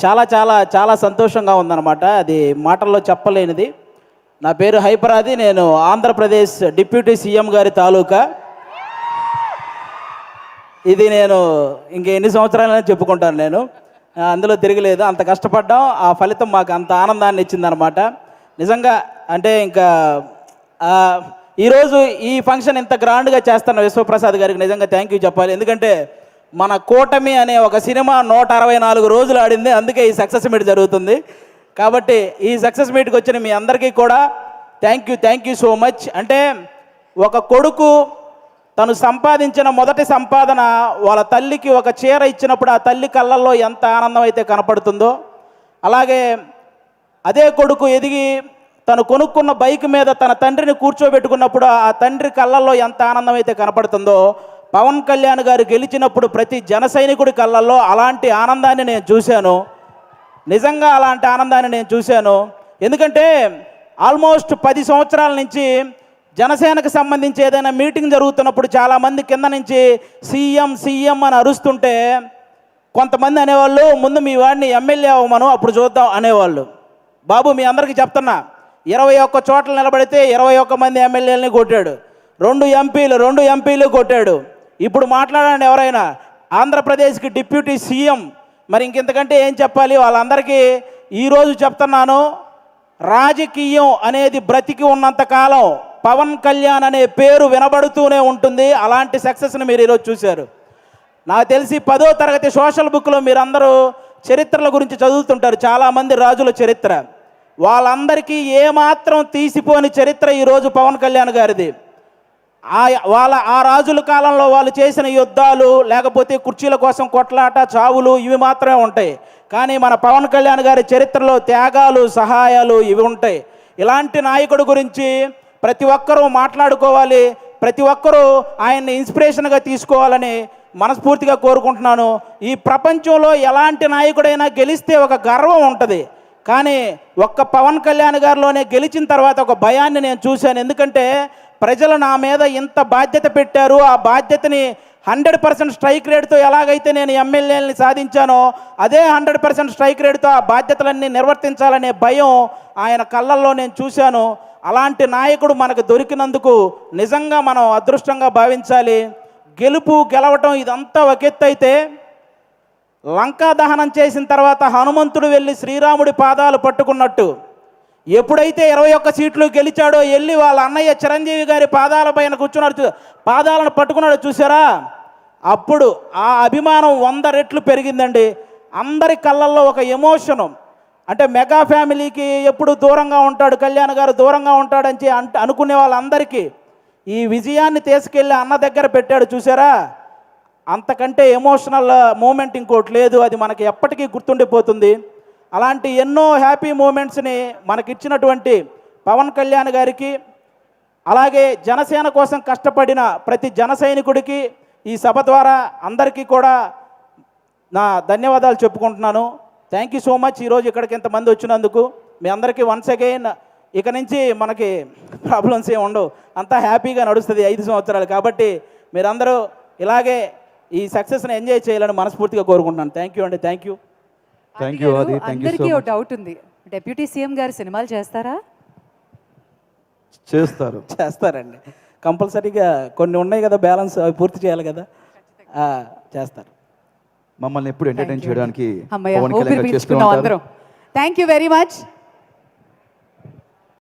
చాలా చాలా చాలా సంతోషంగా ఉందన్నమాట. అది మాటల్లో చెప్పలేనిది. నా పేరు హైపరాది. నేను ఆంధ్రప్రదేశ్ డిప్యూటీ సీఎం గారి తాలూకా. ఇది నేను ఇంక ఎన్ని సంవత్సరాలైనా చెప్పుకుంటాను. నేను అందులో తిరగలేదు. అంత కష్టపడ్డాం, ఆ ఫలితం మాకు అంత ఆనందాన్ని ఇచ్చిందనమాట. నిజంగా అంటే ఇంకా ఈరోజు ఈ ఫంక్షన్ ఇంత గ్రాండ్గా చేస్తున్న విశ్వప్రసాద్ గారికి నిజంగా థ్యాంక్ యూ చెప్పాలి. ఎందుకంటే మన కూటమి అనే ఒక సినిమా 164 రోజులు ఆడింది, అందుకే ఈ సక్సెస్ మీట్ జరుగుతుంది. కాబట్టి ఈ సక్సెస్ మీట్కి వచ్చిన మీ అందరికీ కూడా థ్యాంక్ యూ సో మచ్. అంటే ఒక కొడుకు తను సంపాదించిన మొదటి సంపాదన వాళ్ళ తల్లికి ఒక చీర ఇచ్చినప్పుడు ఆ తల్లి కళ్ళల్లో ఎంత ఆనందం అయితే కనపడుతుందో, అలాగే అదే కొడుకు ఎదిగి తను కొనుక్కున్న బైక్ మీద తన తండ్రిని కూర్చోబెట్టుకున్నప్పుడు ఆ తండ్రి కళ్ళల్లో ఎంత ఆనందం అయితే కనపడుతుందో, పవన్ కళ్యాణ్ గారు గెలిచినప్పుడు ప్రతి జన సైనికుడి కళ్ళల్లో అలాంటి ఆనందాన్ని నేను చూశాను. నిజంగా అలాంటి ఆనందాన్ని నేను చూశాను. ఎందుకంటే ఆల్మోస్ట్ 10 సంవత్సరాల నుంచి జనసేనకు సంబంధించి ఏదైనా మీటింగ్ జరుగుతున్నప్పుడు చాలామంది కింద నుంచి సీఎం అని అరుస్తుంటే కొంతమంది అనేవాళ్ళు, ముందు మీ వాడిని ఎమ్మెల్యే అవ్వమను అప్పుడు చూద్దాం అనేవాళ్ళు. బాబు మీ అందరికీ చెప్తున్నా, 21 చోట్ల నిలబడితే 21 మంది ఎమ్మెల్యేలని కొట్టాడు, 2 ఎంపీలు కొట్టాడు. ఇప్పుడు మాట్లాడండి ఎవరైనా, ఆంధ్రప్రదేశ్కి డిప్యూటీ సీఎం, మరి ఇంకెంతకంటే ఏం చెప్పాలి? వాళ్ళందరికీ ఈరోజు చెప్తున్నాను, రాజకీయం అనేది బ్రతికి ఉన్నంతకాలం పవన్ కళ్యాణ్ అనే పేరు వినబడుతూనే ఉంటుంది. అలాంటి సక్సెస్ని మీరు ఈరోజు చూశారు. నాకు తెలిసి 10వ తరగతి సోషల్ బుక్లో మీరందరూ చరిత్రల గురించి చదువుతుంటారు, చాలామంది రాజుల చరిత్ర. వాళ్ళందరికీ ఏమాత్రం తీసిపోని చరిత్ర ఈరోజు పవన్ కళ్యాణ్ గారిది. ఆ రాజుల కాలంలో వాళ్ళు చేసిన యుద్ధాలు, లేకపోతే కుర్చీల కోసం కొట్లాట, చావులు ఇవి మాత్రమే ఉంటాయి. కానీ మన పవన్ కళ్యాణ్ గారి చరిత్రలో త్యాగాలు, సహాయాలు ఇవి ఉంటాయి. ఇలాంటి నాయకుడి గురించి ప్రతి ఒక్కరూ మాట్లాడుకోవాలి, ప్రతి ఒక్కరూ ఆయన్ని ఇన్స్పిరేషన్గా తీసుకోవాలని మనస్ఫూర్తిగా కోరుకుంటున్నాను. ఈ ప్రపంచంలో ఎలాంటి నాయకుడైనా గెలిస్తే ఒక గర్వం ఉంటుంది, కానీ ఒక్క పవన్ కళ్యాణ్ గారిలోనే గెలిచిన తర్వాత ఒక భయాన్ని నేను చూశాను. ఎందుకంటే ప్రజలు నా మీద ఇంత బాధ్యత పెట్టారు, ఆ బాధ్యతని 100% స్ట్రైక్ రేట్తో ఎలాగైతే నేను ఎమ్మెల్యేలని సాధించానో అదే 100% స్ట్రైక్ రేట్తో ఆ బాధ్యతలన్నీ నిర్వర్తించాలనే భయం ఆయన కళ్ళల్లో నేను చూశాను. అలాంటి నాయకుడు మనకు దొరికినందుకు నిజంగా మనం అదృష్టంగా భావించాలి. గెలవటం ఇదంతా ఒక ఎత్తు అయితే, లంకా దహనం చేసిన తర్వాత హనుమంతుడు వెళ్ళి శ్రీరాముడి పాదాలు పట్టుకున్నట్టు ఎప్పుడైతే 21 సీట్లు గెలిచాడో వెళ్ళి వాళ్ళ అన్నయ్య చిరంజీవి గారి పాదాల పైన కూర్చున్నాడు, పాదాలను పట్టుకున్నాడు చూసారా, అప్పుడు ఆ అభిమానం 100 రెట్లు పెరిగిందండి. అందరి కళ్ళల్లో ఒక ఎమోషను. అంటే మెగా ఫ్యామిలీకి ఎప్పుడు దూరంగా ఉంటాడు కళ్యాణ్ గారు, దూరంగా ఉంటాడని అనుకునే వాళ్ళందరికీ ఈ విజయాన్ని తీసుకెళ్ళి అన్న దగ్గర పెట్టాడు చూసారా, అంతకంటే ఎమోషనల్ మూమెంట్ ఇంకోటి లేదు. అది మనకి ఎప్పటికీ గుర్తుండిపోతుంది. అలాంటి ఎన్నో హ్యాపీ మూమెంట్స్ని మనకిచ్చినటువంటి పవన్ కళ్యాణ్ గారికి, అలాగే జనసేన కోసం కష్టపడిన ప్రతి జన సైనికుడికి ఈ సభ ద్వారా అందరికీ కూడా నా ధన్యవాదాలు చెప్పుకుంటున్నాను. Thank you so much. ఈరోజు ఇక్కడికి ఇంతమంది వచ్చినందుకు మీ అందరికీ వన్స్ అగైన్. ఇక నుంచి మనకి ప్రాబ్లమ్స్ ఏమి ఉండవు, అంతా హ్యాపీగా నడుస్తుంది 5 సంవత్సరాలు. కాబట్టి మీరందరూ ఇలాగే ఈ సక్సెస్ని ఎంజాయ్ చేయాలని మనస్ఫూర్తిగా కోరుకుంటున్నాను. థ్యాంక్ యూ అండి. Thank you. అందరికీ ఒక డౌట్ ఉంది, డిప్యూటీ సీఎం గారు సినిమాలు చేస్తారా? చేస్తారండి, కంపల్సరీగా. కొన్ని ఉన్నాయి కదా బ్యాలెన్స్, అవి పూర్తి చేయాలి కదా, చేస్తారు. మమ్మల్ని ఎప్పుడు ఎంటర్టైన్ చేయడానికి థ్యాంక్ యూ వెరీ మచ్.